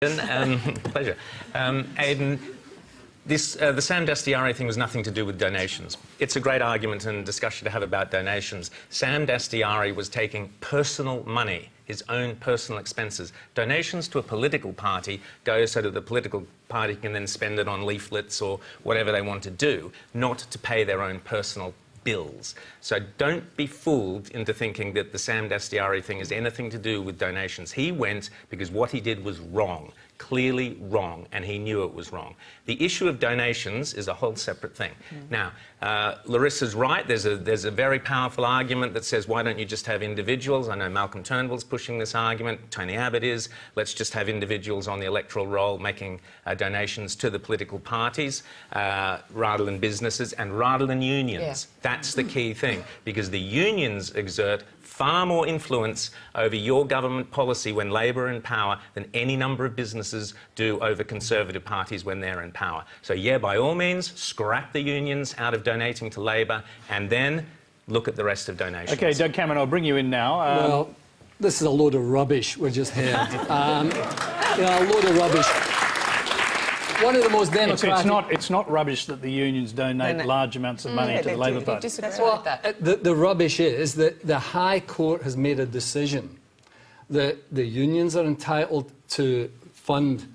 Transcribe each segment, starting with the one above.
Pleasure. Aidan, the Sam Dastyari thing was nothing to do with donations. It's a great argument and discussion to have about donations. Sam Dastyari was taking personal money, his own personal expenses. Donations to a political party go so that the political party can then spend it on leaflets or whatever they want to do, not to pay their own personal bills. So don't be fooled into thinking that the Sam Dastyari thing has anything to do with donations. He went because what he did was wrong, clearly wrong, and he knew it was wrong. The issue of donations is a whole separate thing. Now, Larissa's right. There's a very powerful argument that says, why don't you just have individuals? I know Malcolm Turnbull's pushing this argument. Tony Abbott is. Let's just have individuals on the electoral roll making donations to the political parties rather than businesses and rather than unions. Yeah. That's the key thing, because the unions exert far more influence over your government policy when Labor are in power than any number of businesses do over Conservative parties when they're in power. So, yeah, by all means, scrap the unions out of donating to Labor and then look at the rest of donations. OK, Doug Cameron, I'll bring you in now. Well, this is a load of rubbish we just heard. A load of rubbish. One of the most democratic... It's not rubbish that the unions donate large amounts of money to the Labor Party. Well, the rubbish is that the High Court has made a decision that the unions are entitled to fund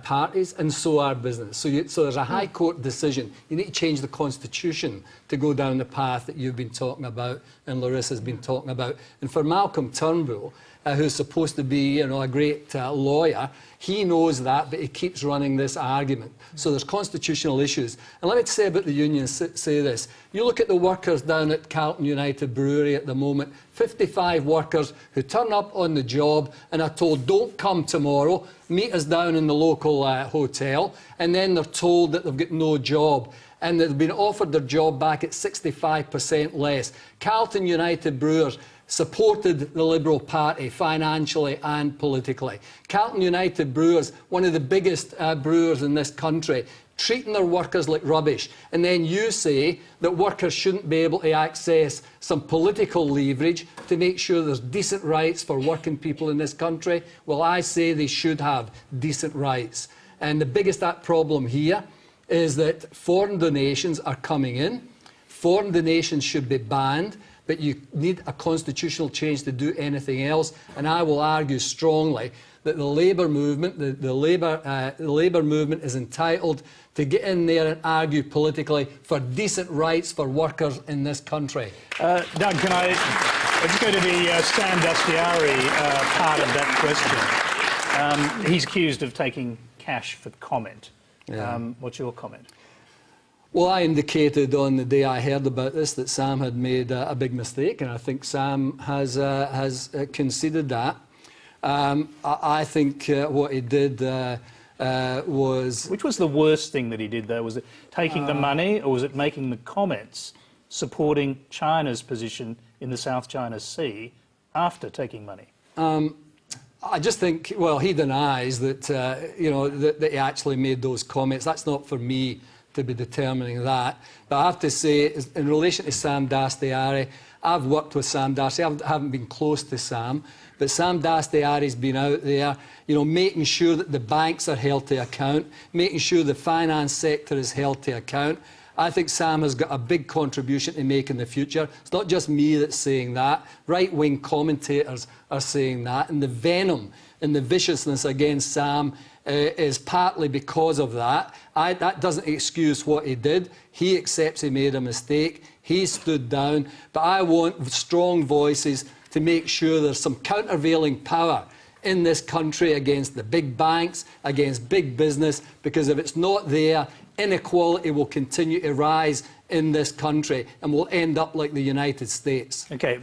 parties, and so are business. So there's a High Court decision. You need to change the Constitution to go down the path that you've been talking about and Larissa's been talking about. And for Malcolm Turnbull, who's supposed to be, a great lawyer, he knows that, but he keeps running this argument. So there's constitutional issues. And let me say about the unions, say this. You look at the workers down at Carlton United Brewery at the moment, 55 workers who turn up on the job and are told, don't come tomorrow, meet us down in the local hotel, and then they're told that they've got no job. And they've been offered their job back at 65% less. Carlton United Brewers supported the Liberal Party financially and politically. Carlton United Brewers, one of the biggest brewers in this country, treating their workers like rubbish. And then you say that workers shouldn't be able to access some political leverage to make sure there's decent rights for working people in this country. Well, I say they should have decent rights. And the biggest problem here is that foreign donations are coming in. Foreign donations should be banned, but you need a constitutional change to do anything else. And I will argue strongly that the Labour movement, the Labour movement is entitled to get in there and argue politically for decent rights for workers in this country. Doug, let's go to the Sam Dastyari part of that question. He's accused of taking cash for comment. Yeah. What's your comment? Well, I indicated on the day I heard about this that Sam had made a big mistake, and I think Sam has conceded that. I think what he did was... Which was the worst thing that he did, though? Was it taking the money, or was it making the comments supporting China's position in the South China Sea after taking money? I just think, well, he denies that, that he actually made those comments. That's not for me to be determining that. But I have to say, in relation to Sam Dastyari, I've worked with Sam Dastyari. I haven't been close to Sam, but Sam Dastyari's been out there, making sure that the banks are held to account, making sure the finance sector is held to account. I think Sam has got a big contribution to make in the future. It's not just me that's saying that. Right-wing commentators are saying that. And the venom and the viciousness against Sam is partly because of that. That doesn't excuse what he did. He accepts he made a mistake. He stood down. But I want strong voices to make sure there's some countervailing power in this country against the big banks, against big business, because if it's not there, inequality will continue to rise in this country and we'll end up like the United States. Okay.